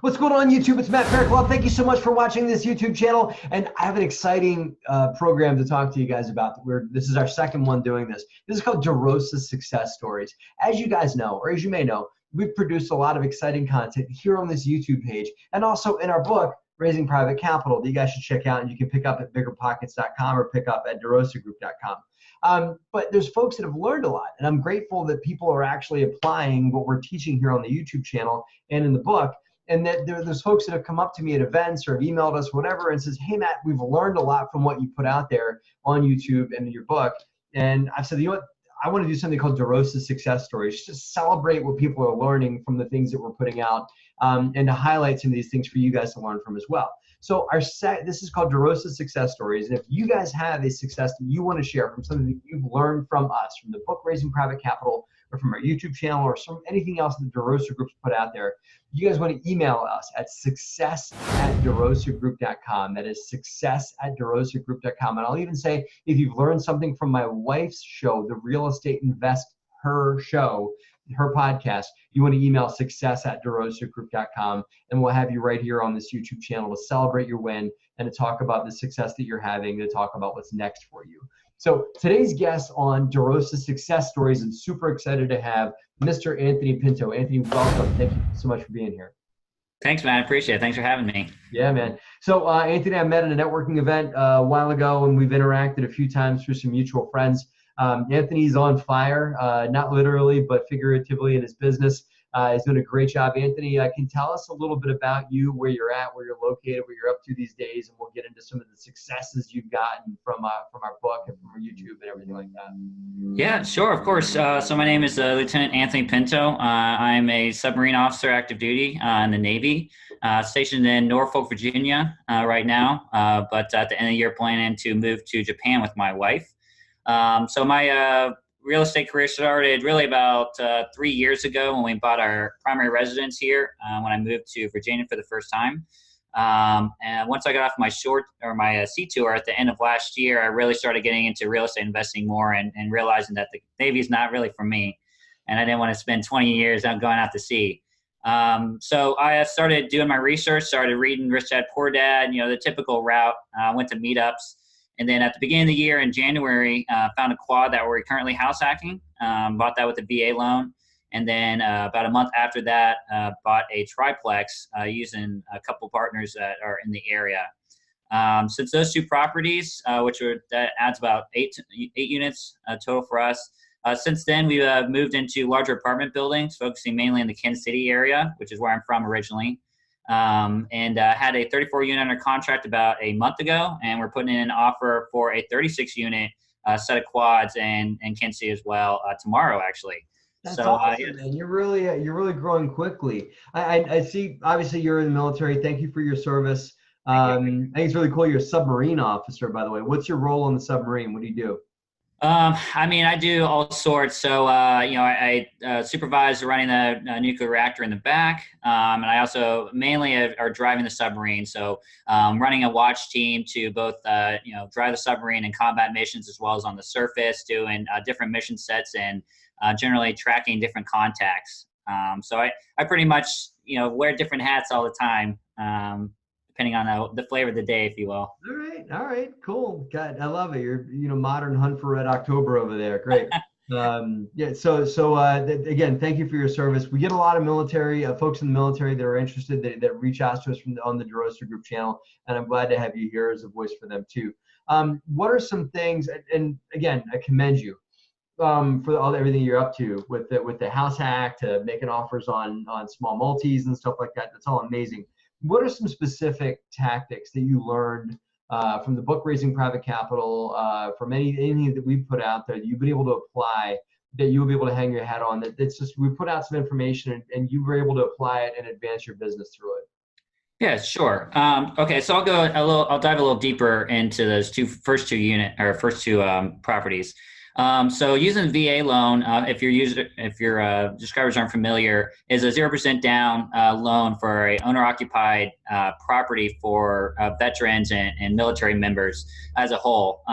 What's going on, YouTube? It's Matt Faircloth. Thank you so much for watching this YouTube channel. And I have an exciting program to talk to you guys about. This is our second one doing this. This is called DeRosa Success Stories. As you guys know, or as you may know, we've produced a lot of exciting content here on this YouTube page and also in our book, Raising Private Capital, that you guys should check out and you can pick up at biggerpockets.com or pick up at DeRosaGroup.com. But there's folks that have learned a lot, and I'm grateful that people are actually applying what we're teaching here on the YouTube channel and in the book. And that there's folks that have come up to me at events or have emailed us, whatever, and says, hey, Matt, we've learned a lot from what you put out there on YouTube and in your book. And I said, you know what? I want to do something called DeRosa Success Stories, just celebrate what people are learning from the things that we're putting out, and to highlight some of these things for you guys to learn from as well. So this is called DeRosa Success Stories. And if you guys have a success that you want to share from something that you've learned from us, from the book Raising Private Capital, or from our YouTube channel, or anything else that DeRosa Group's put out there, you guys want to email us at success@DeRosaGroup.com. That is success@DeRosaGroup.com. And I'll even say, if you've learned something from my wife's show, the Real Estate Invest, her show, her podcast, you want to email success@DeRosaGroup.com, and we'll have you right here on this YouTube channel to celebrate your win and to talk about the success that you're having, to talk about what's next for you. So today's guest on DeRosa Success Stories, I'm super excited to have Mr. Anthony Pinto. Anthony, welcome. Thank you so much for being here. Thanks, man. I appreciate it. Thanks for having me. Yeah, man. So Anthony, I met at a networking event a while ago, and we've interacted a few times through some mutual friends. Anthony's on fire, not literally, but figuratively in his business. He's doing a great job. Anthony, can you tell us a little bit about you, where you're at, where you're located, what you're up to these days, and we'll get into some of the successes you've gotten from our book and from our YouTube and everything like that. Yeah, sure, of course. So my name is Lieutenant Anthony Pinto. I'm a submarine officer, active duty in the Navy, stationed in Norfolk, Virginia right now, but at the end of the year planning to move to Japan with my wife. So my real estate career started really about 3 years ago when we bought our primary residence here, when I moved to Virginia for the first time. And once I got off my sea tour at the end of last year, I really started getting into real estate investing more and realizing that the Navy is not really for me. And I didn't want to spend 20 years out going out to sea. So I started doing my research, started reading Rich Dad, Poor Dad, the typical route. Went to meetups. And then at the beginning of the year in January, found a quad that we're currently house hacking, bought that with a VA loan. And then about a month after that, bought a triplex using a couple partners that are in the area. Since those two properties, that adds about eight units total for us. Since then, we've moved into larger apartment buildings, focusing mainly in the Kansas City area, which is where I'm from originally. And had a 34 unit under contract about a month ago, and we're putting in an offer for a 36 unit set of quads and Kansas City as well tomorrow, actually. That's awesome, man. You're really growing quickly. I see. Obviously, you're in the military. Thank you for your service. I think it's really cool. You're a submarine officer, by the way. What's your role on the submarine? What do you do? I do all sorts. So, I supervise running the nuclear reactor in the back. And I also mainly are driving the submarine. So, running a watch team to both, drive the submarine in combat missions as well as on the surface, doing different mission sets and generally tracking different contacts. So I pretty much, wear different hats all the time. Depending on the flavor of the day, if you will. All right, cool. God, I love it. You're, modern Hunt for Red October over there. Great. Again, thank you for your service. We get a lot of military folks in the military that are interested that reach out to us on the DeRosa Group channel, and I'm glad to have you here as a voice for them too. What are some things? And again, I commend you for everything you're up to with the house hack to making offers on small multis and stuff like that. That's all amazing. What are some specific tactics that you learned from the book Raising Private Capital, from anything that we've put out there that you've been able to apply, that you'll be able to hang your hat on? That's just, we put out some information and you were able to apply it and advance your business through it. Yeah, sure. Okay, so I'll dive a little deeper into those first two properties. So using the VA loan, if your subscribers aren't familiar, is a 0% down loan for a owner-occupied property for veterans and military members as a whole.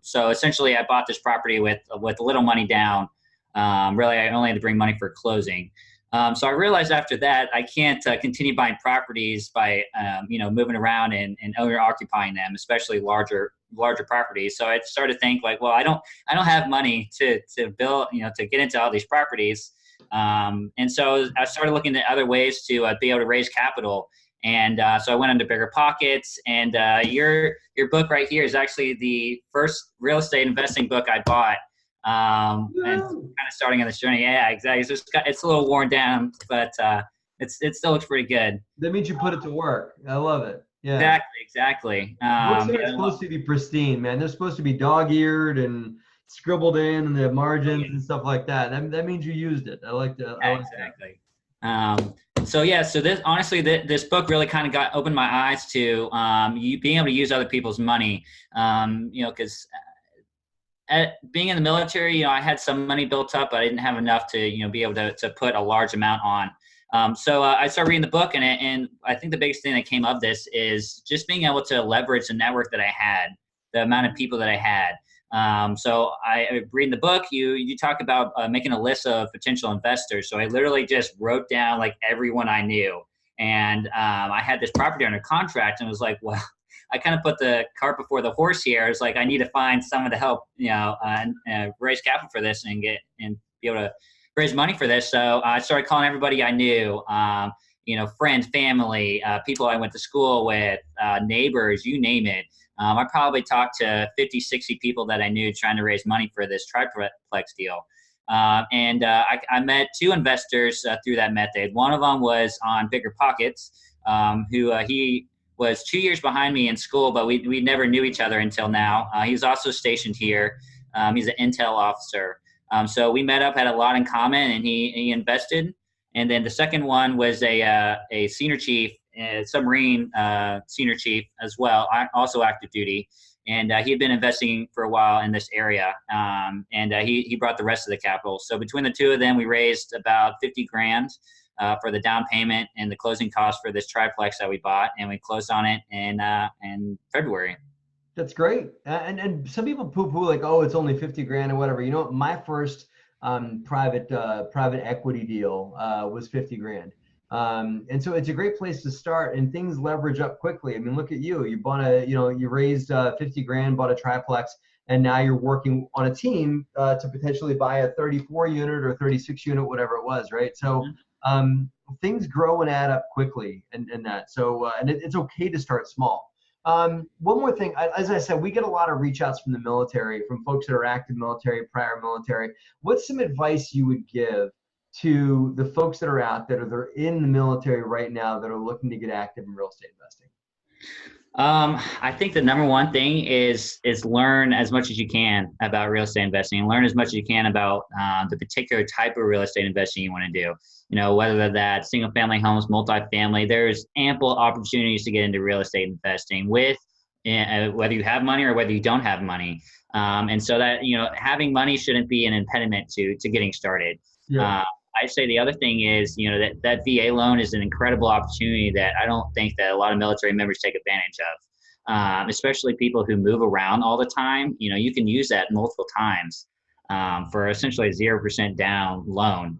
So essentially, I bought this property with little money down. Really, I only had to bring money for closing. So I realized after that, I can't continue buying properties by, moving around and owner occupying them, especially larger properties. So I started to think like, well, I don't have money to build, to get into all these properties. And so I started looking at other ways to be able to raise capital. And so I went into Bigger Pockets. And your book right here is actually the first real estate investing book I bought. And kind of starting on this journey. Yeah, exactly. It's a little worn down, but it still looks pretty good. That means you put it to work. I love it. Yeah. Exactly. Books aren't supposed to be pristine, man. They're supposed to be dog-eared and scribbled in, and the margins and stuff like that. That means you used it. I like that. Exactly. So this honestly, this book really kind of opened my eyes to you being able to use other people's money. Because being in the military, I had some money built up, but I didn't have enough to, be able to put a large amount on. So I started reading the book, and I think the biggest thing that came of this is just being able to leverage the network that I had, the amount of people that I had. So I reading the book, you talk about making a list of potential investors. So I literally just wrote down like everyone I knew, and I had this property under contract, and was like, well, I kind of put the cart before the horse here. It's like I need to find someone to help, raise capital for this and be able to raise money for this. So I started calling everybody I knew, friends, family, people I went to school with, neighbors, you name it. I probably talked to 50, 60 people that I knew trying to raise money for this triplex deal. And I met two investors through that method. One of them was on Bigger Pockets, who he was 2 years behind me in school, but we never knew each other until now. He's also stationed here. He's an intel officer. So we met up, had a lot in common, and he invested. And then the second one was a senior chief, submarine senior chief as well, also active duty. And he had been investing for a while in this area. And he brought the rest of the capital. So between the two of them, we raised about 50 grand for the down payment and the closing costs for this triplex that we bought. And we closed on it in February. That's great. And some people poo-poo like, oh, it's only 50 grand or whatever. My first private equity deal was 50 grand. And so it's a great place to start, and things leverage up quickly. I mean, look at you. You bought you raised 50 grand, bought a triplex, and now you're working on a team to potentially buy a 34 unit or 36 unit, whatever it was, right? So things grow and add up quickly in that. So, and it's okay to start small. One more thing, as I said, we get a lot of reach outs from the military, from folks that are active military, prior military. What's some advice you would give to the folks that are out there that are in the military right now that are looking to get active in real estate investing? I think the number one thing is learn as much as you can about real estate investing, and learn as much as you can about the particular type of real estate investing you want to do. Whether that's single family homes, multifamily, there's ample opportunities to get into real estate investing with whether you have money or whether you don't have money. And so that, having money shouldn't be an impediment to getting started. Yeah. I'd say the other thing is, that VA loan is an incredible opportunity that I don't think that a lot of military members take advantage of, especially people who move around all the time. You can use that multiple times for essentially a 0% down loan.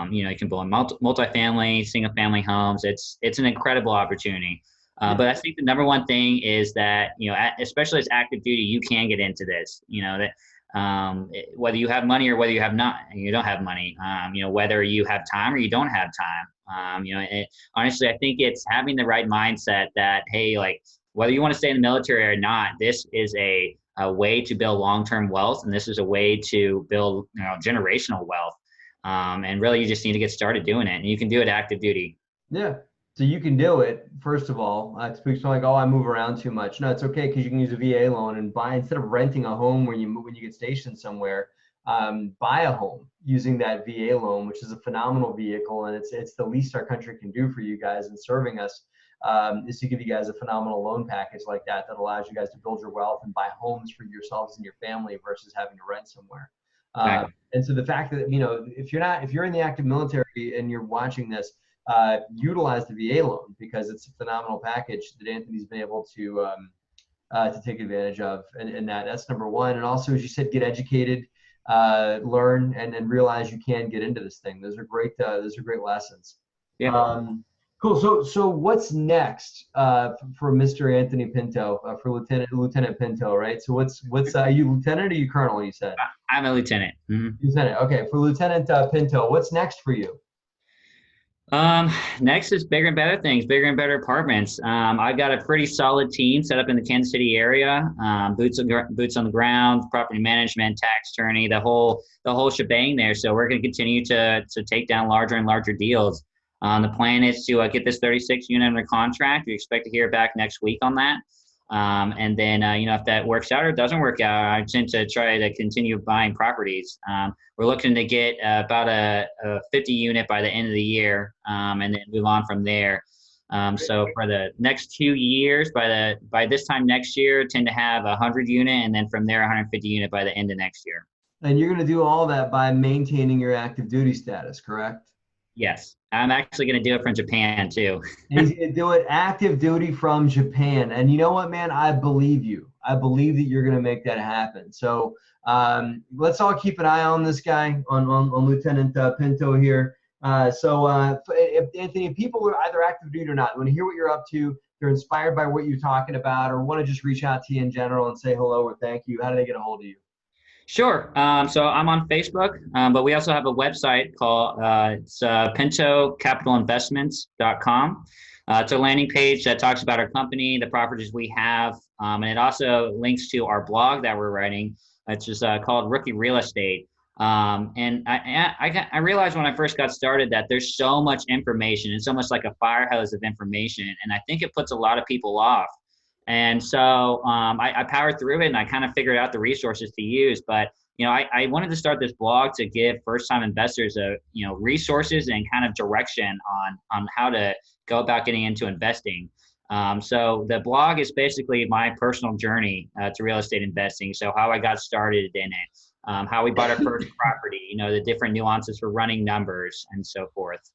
You can build multifamily, single family homes. It's an incredible opportunity. But I think the number one thing is that, especially as active duty, you can get into this, whether you have money or whether you don't have money, whether you have time or you don't have time. Honestly, I think it's having the right mindset that, hey, like whether you want to stay in the military or not, this is a way to build long-term wealth. And this is a way to build, generational wealth. And really you just need to get started doing it, and you can do it active duty. Yeah. So you can do it, first of all. People are like, oh, I move around too much. No, it's okay, because you can use a VA loan and buy, instead of renting a home when you get stationed somewhere, buy a home using that VA loan, which is a phenomenal vehicle. And it's the least our country can do for you guys in serving us, is to give you guys a phenomenal loan package like that allows you guys to build your wealth and buy homes for yourselves and your family versus having to rent somewhere. Exactly. And so the fact that, if you're in the active military and you're watching this, utilize the VA loan, because it's a phenomenal package that Anthony's been able to take advantage of, and that's number one. And also, as you said, get educated. learn and realize you can get into this thing. Those are great lessons. Yeah. Cool. So what's next for Mr. Anthony Pinto, for Lieutenant Pinto, right? So what's are you lieutenant or are you colonel? You said I'm a lieutenant. lieutenant. Okay, for Lieutenant Pinto, what's next for you? Next is bigger and better things, bigger and better apartments. I've got a pretty solid team set up in the Kansas City area. Boots on the ground, property management, tax attorney, the whole shebang there. So we're going to continue to take down larger and larger deals. The plan is to get this 36 unit under contract. We expect to hear back next week on that. And then, if that works out or doesn't work out, I tend to try to continue buying properties. We're looking to get about a 50 unit by the end of the year, and then move on from there. So for the next 2 years, by this time next year, tend to have a 100 unit, and then from there, 150 unit by the end of next year. And you're going to do all that by maintaining your active duty status, correct? Yes, I'm actually going to do it from Japan too. He's going to do it active duty from Japan. And you know what, man? I believe you. I believe that you're going to make that happen. So let's all keep an eye on this guy, on Lieutenant Pinto here. If Anthony, if people are either active duty or not, want to hear what you're up to, they're inspired by what you're talking about, or want to just reach out to you in general and say hello or thank you, how do they get a hold of you? Sure. So I'm on Facebook, but we also have a website called it's PintoCapitalInvestments.com. It's a landing page that talks about our company, the properties we have, and it also links to our blog that we're writing, which is called Rookie Real Estate. And I realized when I first got started that there's so much information. It's almost like a fire hose of information, and I think it puts a lot of people off. And so I powered through it, and I kind of figured out the resources to use. But I wanted to start this blog to give first-time investors resources and kind of direction on how to go about getting into investing. So the blog is basically my personal journey to real estate investing. So how I got started in it. How we bought our first property, the different nuances for running numbers and so forth.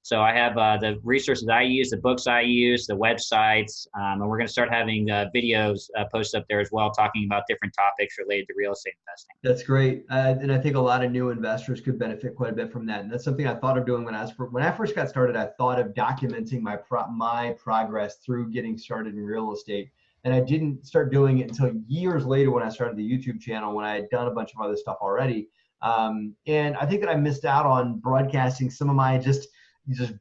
So I have the resources I use, the books I use, the websites, and we're going to start having videos posted up there as well, talking about different topics related to real estate investing. That's great. And I think a lot of new investors could benefit quite a bit from that. And that's something I thought of doing when I first got started. I thought of documenting my progress through getting started in real estate. And I didn't start doing it until years later when I started the YouTube channel, when I had done a bunch of other stuff already. And I think that I missed out on broadcasting some of my just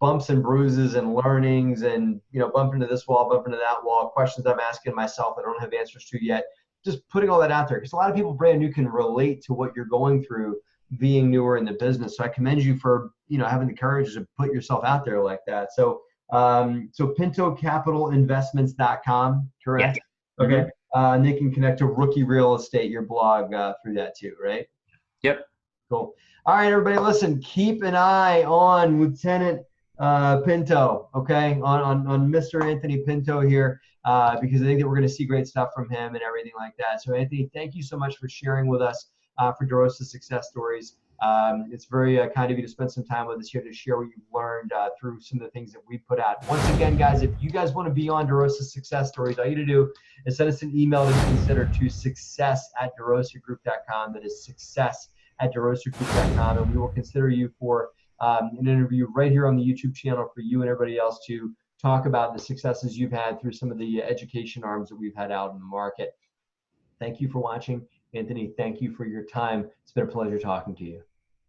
bumps and bruises and learnings, and bump into this wall, bump into that wall, questions I'm asking myself that I don't have answers to yet. Just putting all that out there, because a lot of people brand new can relate to what you're going through being newer in the business. So I commend you for having the courage to put yourself out there like that. So PintoCapitalInvestments.com, correct? Yeah. Okay. And they can connect to Rookie Real Estate, your blog, through that too, right? Yep. Cool. All right, everybody, listen, keep an eye on Lieutenant Pinto, okay, on Mr. Anthony Pinto here, because I think that we're going to see great stuff from him and everything like that. So, Anthony, thank you so much for sharing with us for DeRosa Success Stories. It's very kind of you to spend some time with us here to share what you've learned through some of the things that we put out. Once again, guys, if you guys want to be on DeRosa Success Stories, all you need to do is send us an email to consider to success@DeRosaGroup.com. That is success@DeRosaGroup.com, and we will consider you for an interview right here on the YouTube channel for you and everybody else to talk about the successes you've had through some of the education arms that we've had out in the market. Thank you for watching. Anthony, thank you for your time. It's been a pleasure talking to you.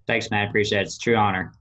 Thanks, Matt. Appreciate it. It's a true honor.